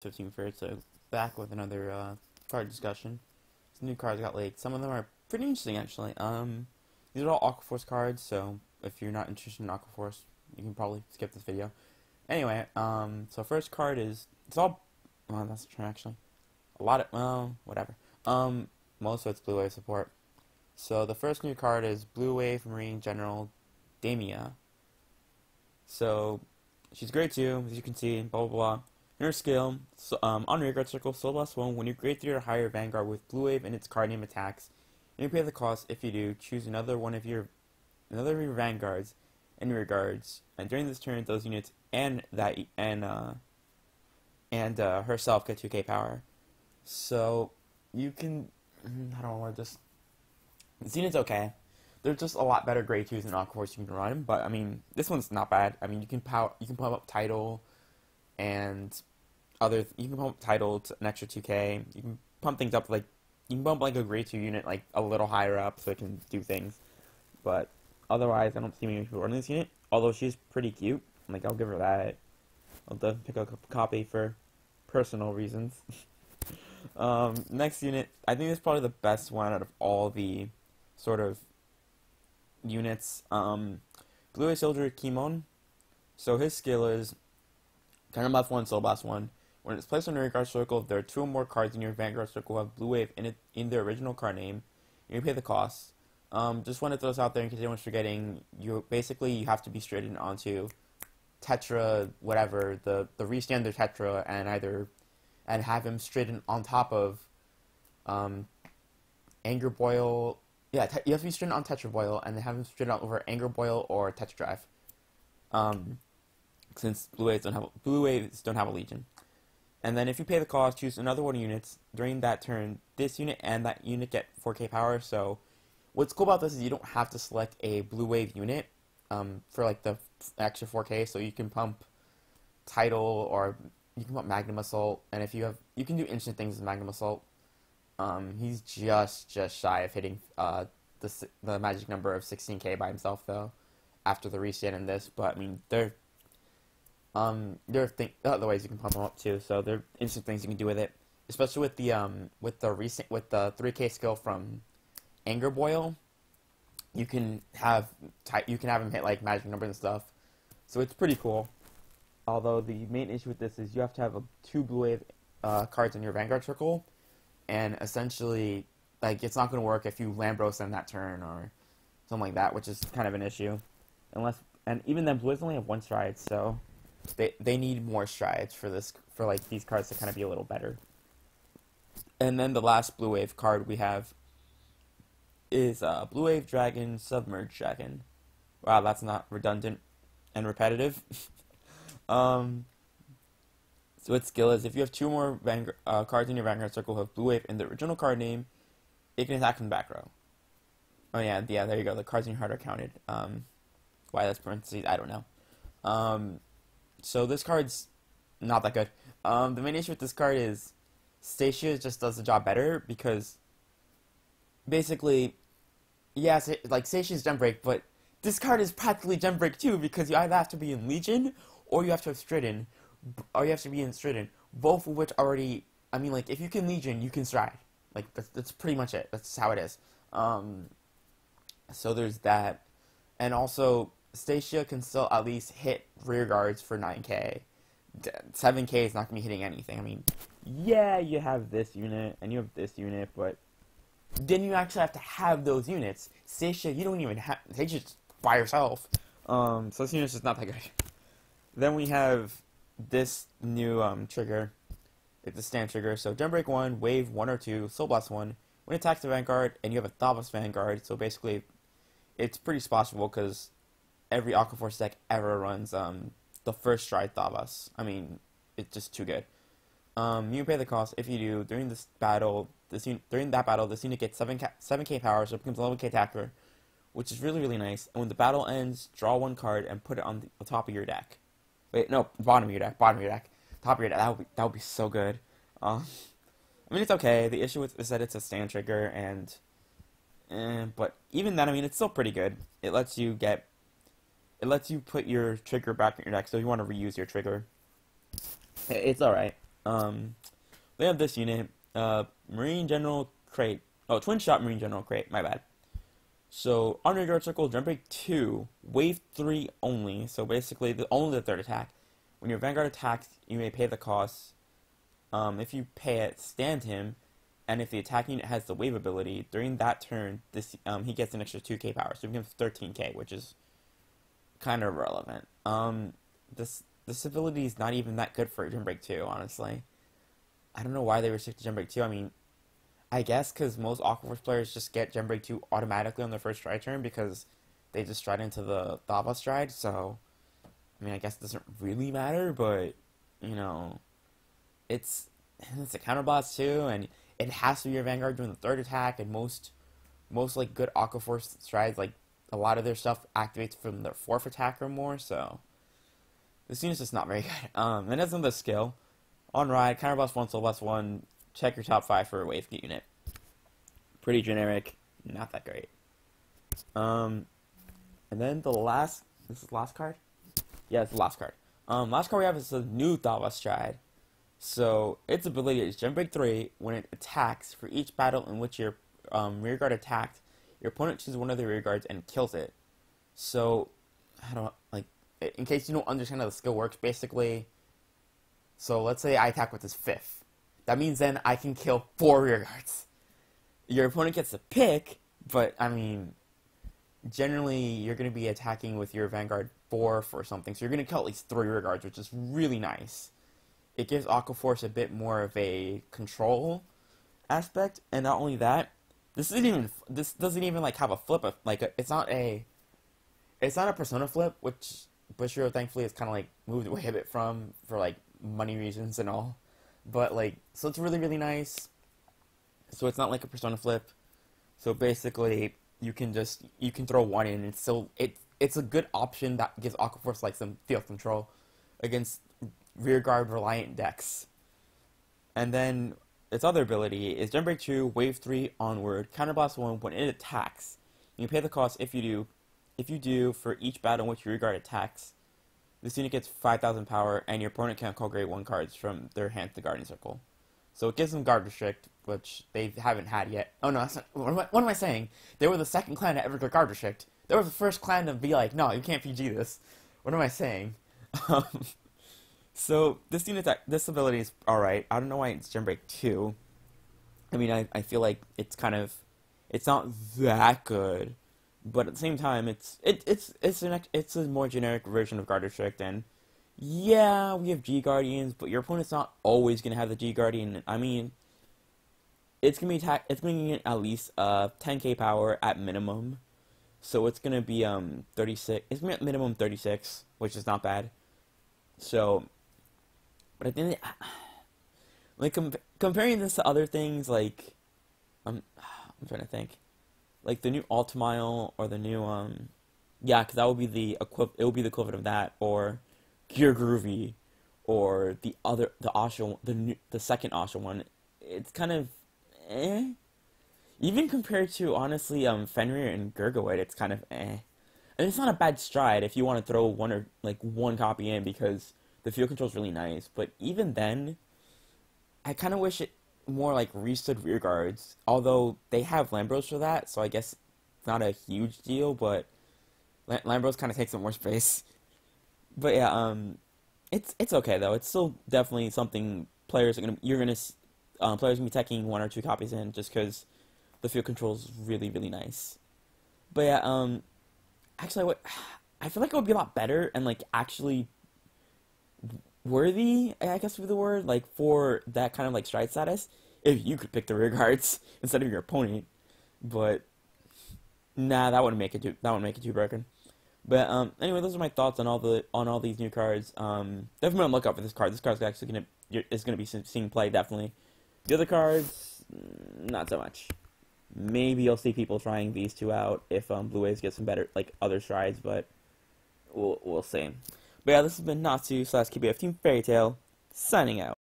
15 for so back with another card discussion. Some new cards got leaked. Some of them are pretty interesting actually. These are all Aqua Force cards, so if you're not interested in Aqua Force, you can probably skip this video. Anyway, so first card is it's all well, that's true actually. A lot of whatever. Most of it's Blue Wave support. So the first new card is Blue Wave Marine General Damia. So she's grade 2, as you can see, blah blah blah. In her skill, on Rearguard Circle, Soul Blast 1, when you grade 3 or higher Vanguard with Blue Wave and its card name attacks, and you pay the cost. If you do, choose another of your Vanguards and Rearguards, and during this turn, those units and herself get 2k power. So you can, I don't know where this. This unit's okay. They're just a lot better grade 2s than Aqua Force you can run, but I mean, this one's not bad. I mean, you can pump up Title and you can pump Title to an extra 2k. You can pump things up you can bump like a grade 2 unit like a little higher up so it can do things. But otherwise, I don't see many people running this unit. Although she's pretty cute, like I'll give her that. I'll definitely pick up a copy for personal reasons. Next unit, I think this is probably the best one out of all the sort of units. Blue Eye Soldier Kimon. So his skill is Cannon Blast 1, Soul Blast 1. When it's placed on your Vanguard Circle, if there are 2 or more cards in your Vanguard Circle who have Blue Wave in their original card name, you pay the cost. Just want to throw this out there in case anyone's forgetting. You have to be straightened onto Tetra, whatever, the restandard Tetra, and have him straightened on top of Anger Boil. Yeah, you have to be straightened on Tetra Boil, and then have him straightened out over Anger Boil or Tetra Drive. Since Blue Waves don't have a Legion. And then if you pay the cost, choose another one of units. During that turn, this unit and that unit get 4k power. So what's cool about this is you don't have to select a Blue Wave unit for like the extra 4k. So you can pump Tidal or you can pump Magnum Assault. And if you can do instant things with Magnum Assault. He's just shy of hitting the magic number of 16k by himself though, after the restand in this. But I mean, there are other ways you can pump them up too. So there are instant things you can do with it, especially with the 3k skill from Anger Boil. You can have him hit like magic numbers and stuff. So it's pretty cool. Although the main issue with this is you have to have 2 Blue Wave cards in your Vanguard Circle, and essentially like it's not going to work if you Lambros them that turn or something like that, which is kind of an issue. And even then, Blue Waves only have 1 stride, so they need more strides for like these cards to kind of be a little better. And then the last Blue Wave card we have is Blue Wave Dragon Submerged Dragon. Wow, that's not redundant and repetitive. So its skill is if you have 2 more cards in your Vanguard Circle who have Blue Wave in the original card name, it can attack from the back row. Oh yeah, there you go. The cards in your heart are counted. Why that's parentheses, I don't know. So this card's not that good. The main issue with this card is Stacia just does the job better because basically, yes, like Stacia's Gem Break, but this card is practically Gem Break too because you either have to be in Legion or you have to have Stridden, or you have to be in Stridden, both of which already, I mean, like, if you can Legion, you can Stride. Like, that's pretty much it. That's how it is. So there's that. And also, Stacia can still at least hit rear guards for 9k. 7k is not going to be hitting anything. I mean, yeah, you have this unit, and you have this unit, but then you actually have to have those units. Stacia, you don't even have, they just by herself. So this unit's just not that good. Then we have this new trigger. It's a stand trigger. So Gem Break 1, Wave 1 or 2, Soul Blast 1. When it attacks the Vanguard, and you have a Thavas Vanguard, so basically it's pretty splashable because every Aqua Force deck ever runs the first stride Thavas. I mean, it's just too good. You pay the cost. If you do, during this battle, this unit gets 7k power, so it becomes a 11k attacker, which is really, really nice. And when the battle ends, draw 1 card and put it on the top of your deck. Wait, no, bottom of your deck. Top of your deck. That would be so good. I mean, it's okay. The issue is that it's a stand trigger, but even then, I mean, it's still pretty good. It lets you put your trigger back in your deck, so if you want to reuse your trigger, it's alright. Um, they have this unit, Marine General Crate. Oh, Twin Shot Marine General Crate. My bad. So on your guard circle, jump break 2, wave 3 only. So basically, only the third attack. When your Vanguard attacks, you may pay the cost. If you pay it, stand him, and if the attacking unit has the wave ability during that turn, he gets an extra 2k power, so it becomes 13k, which is kind of relevant. This ability is not even that good for Jump Break 2, honestly. I don't know why they restrict Jump Break 2. I mean, I guess because most Aquaforce players just get Jump Break 2 automatically on their first stride turn because they just stride into the Lava stride, so I mean, I guess it doesn't really matter, but you know, it's a counterblast too, and it has to be your Vanguard doing the third attack, and most like good Aquaforce strides, like a lot of their stuff activates from their fourth attack or more, so this unit's just not very good. Then has another skill. On ride, counterblast 1, soul blast 1, check your top 5 for a wave unit. Pretty generic, not that great. And then this is the last card? Yeah, it's the last card. Last card we have is the new Lava stride. So its ability is Jump Break 3. When it attacks, for each battle in which your rearguard attacked, your opponent chooses one of the rearguards and kills it. So, in case you don't understand how the skill works, basically, so let's say I attack with this 5th. That means then I can kill 4 rearguards. Your opponent gets to pick, but, I mean, generally you're going to be attacking with your Vanguard 4 for something, so you're going to kill at least 3 rearguards, which is really nice. It gives Aquaforce a bit more of a control aspect, and not only that, this doesn't even like have a flip. It's not a Persona flip, which Bushiroad thankfully is kind of like moved away a bit from for like money reasons and all. But so it's really nice. So it's not like a Persona flip. So basically, you can throw one in, and it's a good option that gives Aquaforce like some field control against rearguard reliant decks. And then its other ability is Jump Break 2, Wave 3 onward, Counterblast 1 when it attacks. You can pay the cost if you do for each battle in which your rearguard attacks. This unit gets 5,000 power, and your opponent can't call grade 1 cards from their hand to the Guardian Circle. So it gives them Guard Restrict, which they haven't had yet. Oh no, that's not, what am I saying? They were the second clan to ever get Guard Restrict. They were the first clan to be like, no, you can't PG this. What am I saying? So this ability is alright. I don't know why it's Jump Break 2. I mean, I feel like it's not that good, but at the same time, it's a more generic version of Guard Restrict. And yeah, we have G Guardians, but your opponent's not always gonna have the G Guardian. I mean, it's gonna get at least 10k power at minimum, so it's gonna be 36. It's gonna be at minimum 36, which is not bad. So. But I think, comparing this to other things, like, I'm trying to think, like the new Ultimile or the new, yeah, because that would be the equivalent of that, or Gear Groovy, or the Asha, the second Asha one. It's kind of, eh. Even compared to, honestly, Fenrir and Gurgoid, it's kind of eh. And it's not a bad stride if you want to throw one copy in, because the field control is really nice, but even then, I kind of wish it more like restood rear guards. Although they have Lambros for that, so I guess it's not a huge deal. But Lambros kind of takes up more space. But yeah, it's okay though. It's still definitely something players are gonna be taking 1 or 2 copies in, just because the field control is really nice. But yeah, actually, I feel like it would be a lot better and actually worthy, I guess would be the word, for that kind of stride status, if you could pick the rear guards instead of your opponent. But nah, that wouldn't make it too broken. But anyway, those are my thoughts on all these new cards. Definitely on the lookout for this card. This card's actually gonna be seeing play, definitely. The other cards, not so much. Maybe you'll see people trying these two out if Blue Waves get some better other strides, but we'll see. But yeah, this has been Natsu / KBF Team Fairy Tail, signing out.